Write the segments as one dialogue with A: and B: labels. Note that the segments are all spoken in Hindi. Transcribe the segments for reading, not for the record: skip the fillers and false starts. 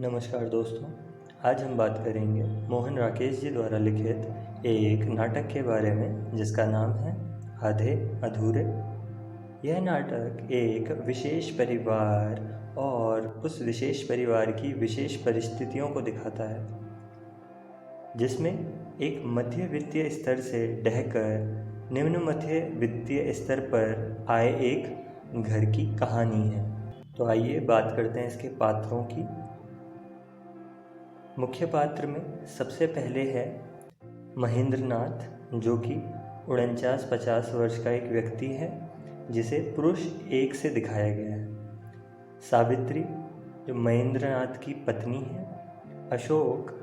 A: नमस्कार दोस्तों। आज हम बात करेंगे मोहन राकेश जी द्वारा लिखित एक नाटक के बारे में जिसका नाम है आधे अधूरे। यह नाटक एक विशेष परिवार और उस विशेष परिवार की विशेष परिस्थितियों को दिखाता है, जिसमें एक मध्य वित्तीय स्तर से ढहकर निम्न मध्य वित्तीय स्तर पर आए एक घर की कहानी है। तो आइए बात करते हैं इसके पात्रों की। मुख्य पात्र में सबसे पहले है महेंद्र नाथ, जो कि 49-50 वर्ष का एक व्यक्ति है जिसे पुरुष एक से दिखाया गया है। सावित्री, जो महेंद्र नाथ की पत्नी है। अशोक,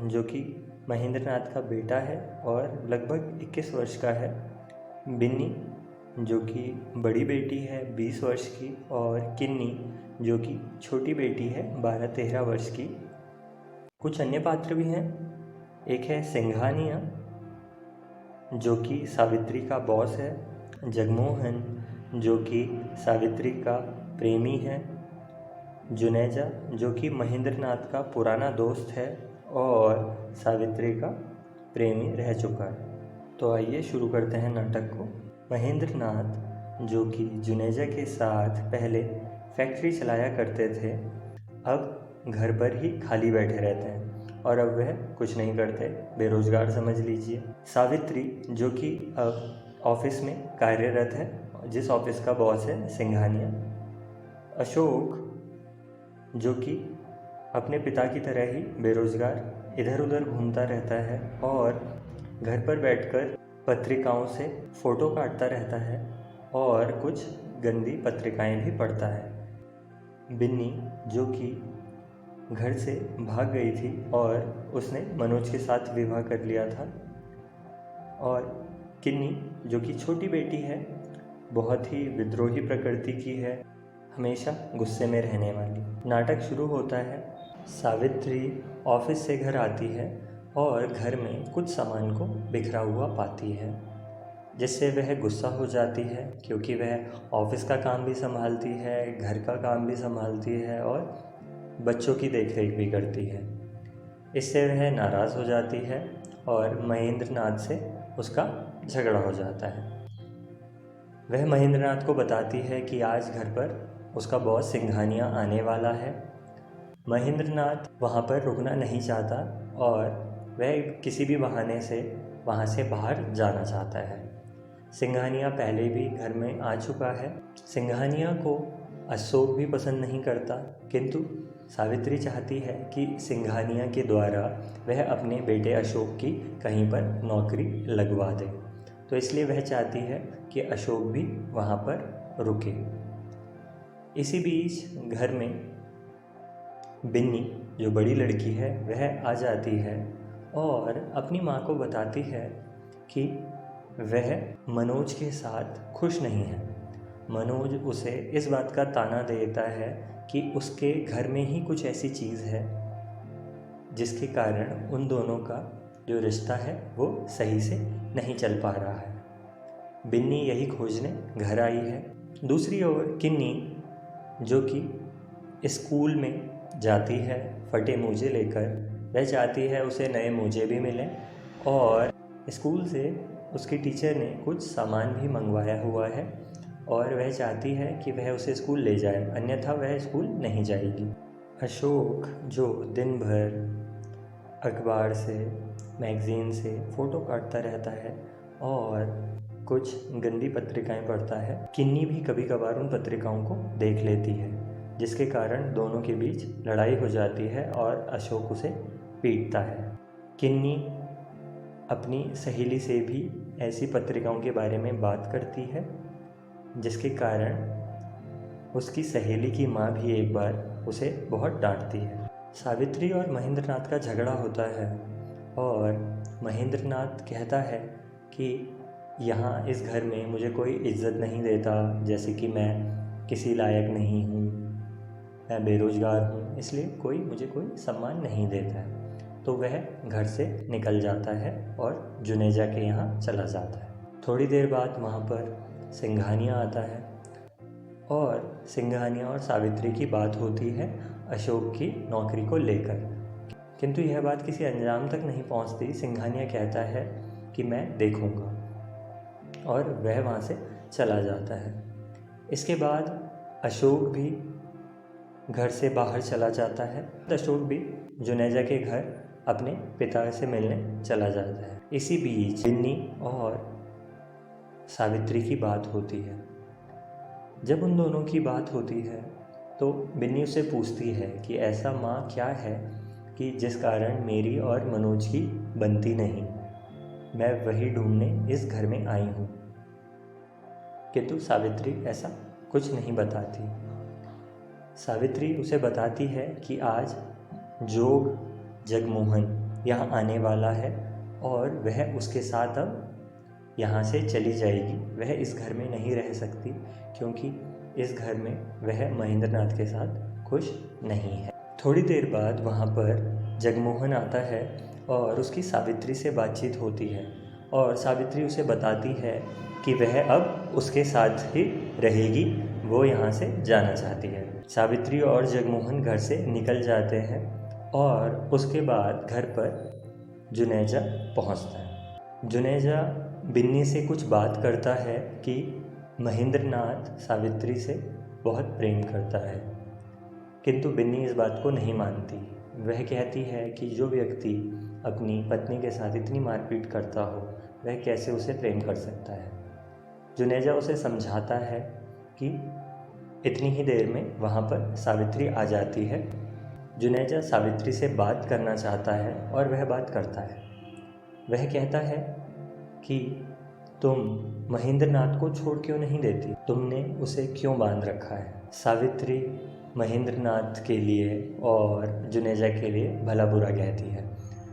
A: जो कि महेंद्र नाथ का बेटा है और लगभग 21 वर्ष का है। बिन्नी, जो कि बड़ी बेटी है 20 वर्ष की, और किन्नी, जो कि छोटी बेटी है 12-13 वर्ष की। कुछ अन्य पात्र भी हैं। एक है सिंघानिया, जो कि सावित्री का बॉस है। जगमोहन, जो कि सावित्री का प्रेमी है। जुनेजा, जो कि महेंद्र नाथ का पुराना दोस्त है और सावित्री का प्रेमी रह चुका है। तो आइए शुरू करते हैं नाटक को। महेंद्र नाथ, जो कि जुनेजा के साथ पहले फैक्ट्री चलाया करते थे, अब घर पर ही खाली बैठे रहते हैं और अब वह कुछ नहीं करते, बेरोजगार समझ लीजिए। सावित्री, जो कि अब ऑफिस में कार्यरत है, जिस ऑफिस का बॉस है सिंघानिया। अशोक, जो कि अपने पिता की तरह ही बेरोजगार इधर उधर घूमता रहता है और घर पर बैठकर पत्रिकाओं से फ़ोटो काटता रहता है और कुछ गंदी पत्रिकाएं भी पढ़ता है। बिन्नी, जो कि घर से भाग गई थी और उसने मनोज के साथ विवाह कर लिया था। और किन्नी, जो कि छोटी बेटी है, बहुत ही विद्रोही प्रकृति की है, हमेशा गुस्से में रहने वाली। नाटक शुरू होता है। सावित्री ऑफिस से घर आती है और घर में कुछ सामान को बिखरा हुआ पाती है, जिससे वह गुस्सा हो जाती है क्योंकि वह ऑफिस का काम भी संभालती है, घर का काम भी संभालती है और बच्चों की देखरेख भी करती है। इससे वह नाराज़ हो जाती है और महेंद्र नाथ से उसका झगड़ा हो जाता है। वह महेंद्र नाथ को बताती है कि आज घर पर उसका बॉस सिंघानिया आने वाला है। महेंद्र नाथ वहाँ पर रुकना नहीं चाहता और वह किसी भी बहाने से वहाँ से बाहर जाना चाहता है। सिंघानिया पहले भी घर में आ चुका है। सिंघानिया को अशोक भी पसंद नहीं करता, किंतु सावित्री चाहती है कि सिंघानिया के द्वारा वह अपने बेटे अशोक की कहीं पर नौकरी लगवा दे, तो इसलिए वह चाहती है कि अशोक भी वहाँ पर रुके। इसी बीच घर में बिन्नी, जो बड़ी लड़की है, वह आ जाती है और अपनी माँ को बताती है कि वह मनोज के साथ खुश नहीं है। मनोज उसे इस बात का ताना देता है कि उसके घर में ही कुछ ऐसी चीज़ है जिसके कारण उन दोनों का जो रिश्ता है वो सही से नहीं चल पा रहा है। बिन्नी यही खोजने घर आई है। दूसरी ओर किन्नी, जो कि स्कूल में जाती है फटे मोजे लेकर, वह चाहती है उसे नए मोजे भी मिलें और स्कूल से उसकी टीचर ने कुछ सामान भी मंगवाया हुआ है और वह चाहती है कि वह उसे स्कूल ले जाए, अन्यथा वह स्कूल नहीं जाएगी। अशोक, जो दिन भर अखबार से, मैगज़ीन से फ़ोटो काटता रहता है और कुछ गंदी पत्रिकाएं पढ़ता है। किन्नी भी कभी कभार उन पत्रिकाओं को देख लेती है, जिसके कारण दोनों के बीच लड़ाई हो जाती है और अशोक उसे पीटता है। किन्नी अपनी सहेली से भी ऐसी पत्रिकाओं के बारे में बात करती है, जिसके कारण उसकी सहेली की माँ भी एक बार उसे बहुत डांटती है। सावित्री और महेंद्र नाथ का झगड़ा होता है और महेंद्र नाथ कहता है कि यहाँ इस घर में मुझे कोई इज्जत नहीं देता, जैसे कि मैं किसी लायक नहीं हूँ, मैं बेरोज़गार हूँ, इसलिए मुझे कोई सम्मान नहीं देता है। तो वह घर से निकल जाता है और जुनेजा के यहाँ चला जाता है। थोड़ी देर बाद वहाँ पर सिंघानिया आता है और सिंघानिया और सावित्री की बात होती है अशोक की नौकरी को लेकर। किंतु यह बात किसी अंजाम तक नहीं पहुंचती। सिंघानिया कहता है कि मैं देखूंगा, और वह वहाँ से चला जाता है। इसके बाद अशोक भी घर से बाहर चला जाता है। अशोक भी जुनेजा के घर अपने पिता से मिलने चला जाता है। इसी बीच बिन्नी और सावित्री की बात होती है। जब उन दोनों की बात होती है तो बिन्नी उससे पूछती है कि ऐसा माँ क्या है कि जिस कारण मेरी और मनोज की बनती नहीं। मैं वही ढूंढने इस घर में आई हूँ। किंतु सावित्री ऐसा कुछ नहीं बताती। सावित्री उसे बताती है कि आज जोग जगमोहन यहाँ आने वाला है और वह उसके साथ अब यहाँ से चली जाएगी। वह इस घर में नहीं रह सकती क्योंकि इस घर में वह महेंद्रनाथ के साथ खुश नहीं है। थोड़ी देर बाद वहाँ पर जगमोहन आता है और उसकी सावित्री से बातचीत होती है और सावित्री उसे बताती है कि वह अब उसके साथ ही रहेगी, वो यहाँ से जाना चाहती है। सावित्री और जगमोहन घर से निकल जाते हैं और उसके बाद घर पर जुनेजा पहुँचता है। जुनेजा बिन्नी से कुछ बात करता है कि महेंद्रनाथ सावित्री से बहुत प्रेम करता है, किंतु बिन्नी इस बात को नहीं मानती। वह कहती है कि जो व्यक्ति अपनी पत्नी के साथ इतनी मारपीट करता हो वह कैसे उसे प्रेम कर सकता है। जुनेजा उसे समझाता है कि इतनी ही देर में वहाँ पर सावित्री आ जाती है। जुनेजा सावित्री से बात करना चाहता है और वह बात करता है। वह कहता है कि तुम महेंद्रनाथ को छोड़ क्यों नहीं देती, तुमने उसे क्यों बांध रखा है। सावित्री महेंद्रनाथ के लिए और जुनेजा के लिए भला बुरा कहती है।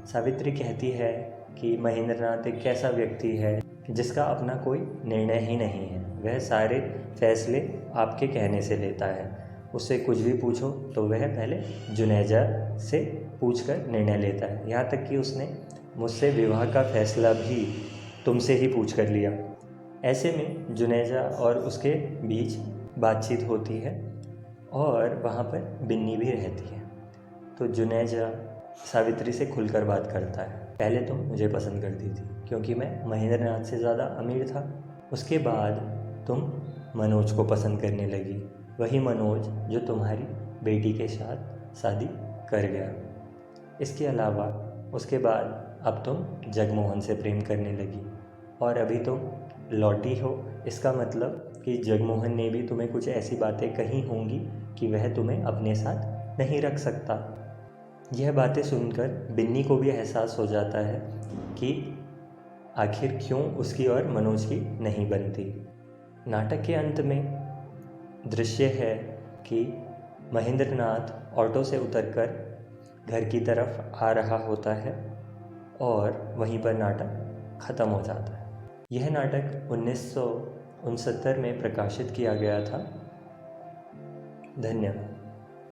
A: सावित्री कहती है कि महेंद्रनाथ एक ऐसा व्यक्ति है जिसका अपना कोई निर्णय ही नहीं है। वह सारे फैसले आपके कहने से लेता है। उससे कुछ भी पूछो तो वह पहले जुनेजा से पूछकर निर्णय लेता है। यहाँ तक कि उसने मुझसे विवाह का फैसला भी तुमसे ही पूछ कर लिया। ऐसे में जुनेजा और उसके बीच बातचीत होती है और वहाँ पर बिन्नी भी रहती है। तो जुनेजा सावित्री से खुलकर बात करता है। पहले तुम मुझे पसंद करती थी क्योंकि मैं महेंद्रनाथ से ज़्यादा अमीर था। उसके बाद तुम मनोज को पसंद करने लगी, वही मनोज जो तुम्हारी बेटी के साथ शादी कर गया। इसके अलावा उसके बाद अब तुम जगमोहन से प्रेम करने लगी और अभी तुम लौटी हो। इसका मतलब कि जगमोहन ने भी तुम्हें कुछ ऐसी बातें कही होंगी कि वह तुम्हें अपने साथ नहीं रख सकता। यह बातें सुनकर बिन्नी को भी एहसास हो जाता है कि आखिर क्यों उसकी और मनोज की नहीं बनती। नाटक के अंत में दृश्य है कि महेंद्रनाथ ऑटो से उतरकर घर की तरफ आ रहा होता है और वहीं पर नाटक ख़त्म हो जाता है। यह नाटक 1969 में प्रकाशित किया गया था। धन्यवाद।